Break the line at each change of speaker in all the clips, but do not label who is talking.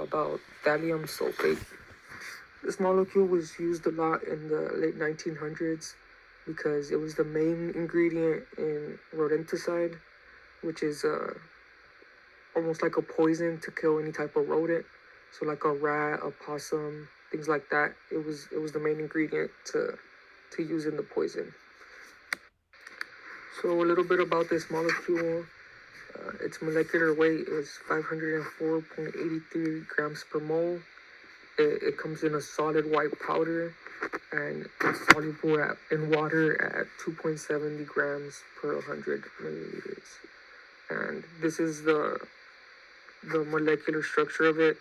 about thallium sulfate. This molecule was used a lot in the late 1900s because it was the main ingredient in rodenticide, which is almost like a poison to kill any type of rodent. So like a rat, a possum, things like that. It was the main ingredient to use in the poison. So a little bit about this molecule. Its molecular weight is 504.83 grams per mole. It comes in a solid white powder, and it's soluble in water at 2.70 grams per 100 milliliters. And this is the molecular structure of it.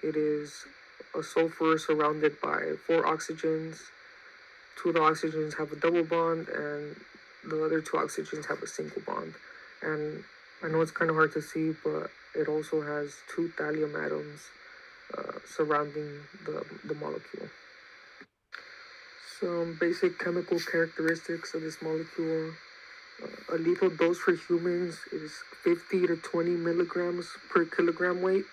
It is a sulfur surrounded by 4 oxygens. 2 of the oxygens have a double bond, and the other 2 oxygens have a single bond. And I know it's kind of hard to see, but it also has 2 thallium atoms surrounding the molecule. Some basic chemical characteristics of this molecule. A lethal dose for humans is 50 to 20 milligrams per kilogram weight.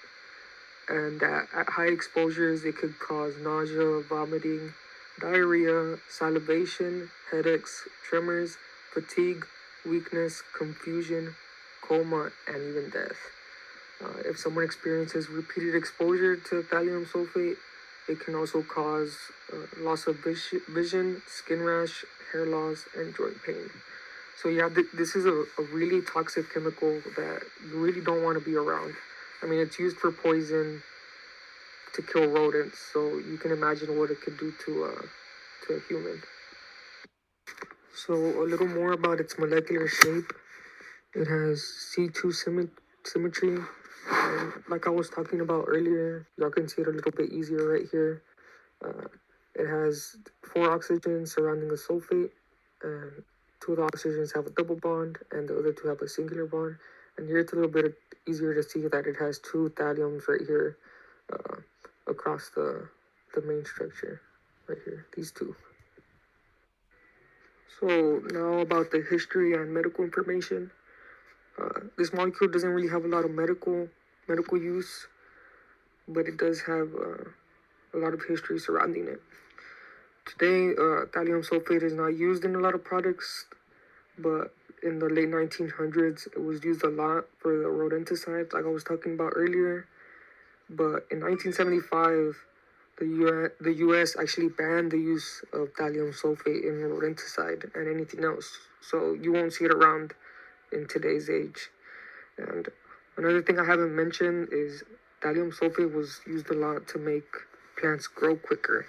And at high exposures, it could cause nausea, vomiting, diarrhea, salivation, headaches, tremors, fatigue, weakness, confusion, coma, and even death. If someone experiences repeated exposure to thallium sulfate, it can also cause loss of vision, skin rash, hair loss, and joint pain. So yeah, this is a really toxic chemical that you really don't want to be around. I mean, it's used for poison to kill rodents, so you can imagine what it could do to a human. So a little more about its molecular shape. It has C2 symmetry. And like I was talking about earlier, y'all can see it a little bit easier right here. It has 4 oxygens surrounding the sulfate, and 2 of the oxygens have a double bond, and the other 2 have a singular bond. And here it's a little bit easier to see that it has 2 thalliums right here across the main structure, right here, these 2. So now about the history and medical information. This molecule doesn't really have a lot of medical use, but it does have a lot of history surrounding it. Today, thallium sulfate is not used in a lot of products, but in the late 1900s, it was used a lot for the rodenticides, like I was talking about earlier. But in 1975, the U.S. actually banned the use of thallium sulfate in rodenticide and anything else. So you won't see it around in today's age. And another thing I haven't mentioned is thallium sulfate was used a lot to make plants grow quicker.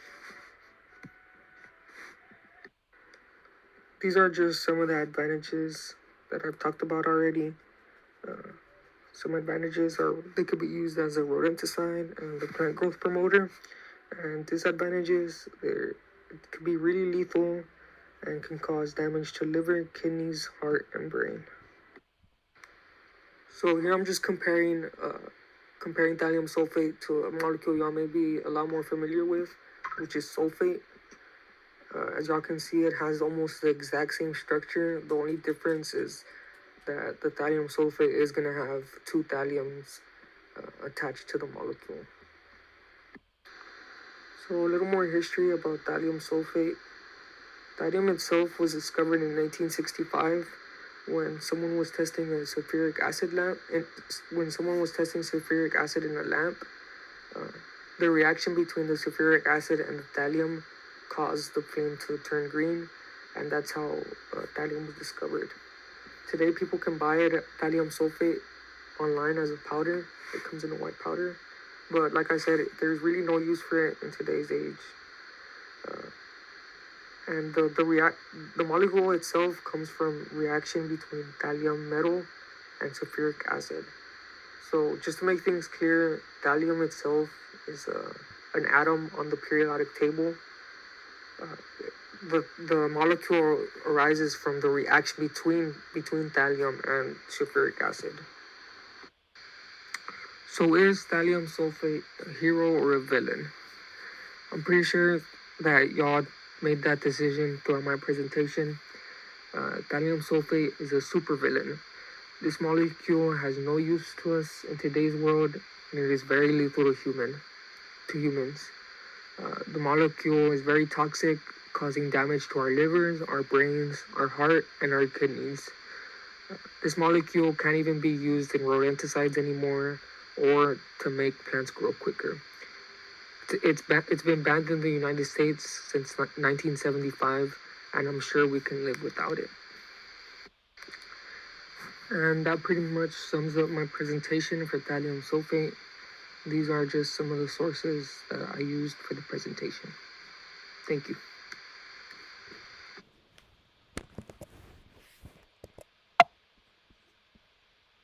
These are just some of the advantages that I've talked about already. Some advantages are they could be used as a rodenticide and the plant growth promoter. And disadvantages, it could be really lethal and can cause damage to liver, kidneys, heart, and brain. So here I'm just comparing thallium sulfate to a molecule y'all may be a lot more familiar with, which is sulfate. As y'all can see, it has almost the exact same structure. The only difference is that the thallium sulfate is going to have 2 thalliums attached to the molecule. So a little more history about thallium sulfate. Thallium itself was discovered in 1965 when someone was testing a sulfuric acid lamp. When someone was testing sulfuric acid in a lamp, the reaction between the sulfuric acid and the thallium caused the flame to turn green, and that's how thallium was discovered. Today, people can buy thallium sulfate online as a powder. It comes in a white powder. But like I said, there's really no use for it in today's age. And the molecule itself comes from reaction between thallium metal and sulfuric acid. So just to make things clear, thallium itself is an atom on the periodic table. The molecule arises from the reaction between thallium and sulfuric acid. So is thallium sulfate a hero or a villain? I'm pretty sure that y'all made that decision throughout my presentation. Thallium sulfate is a supervillain This molecule has no use to us in today's world, and it is very lethal to humans. The molecule is very toxic, causing damage to our livers, our brains, our heart, and our kidneys. This molecule can't even be used in rodenticides anymore or to make plants grow quicker. It's been banned in the United States since 1975, and I'm sure we can live without it. And that pretty much sums up my presentation for thallium sulfate. These are just some of the sources that I used for the presentation. Thank you.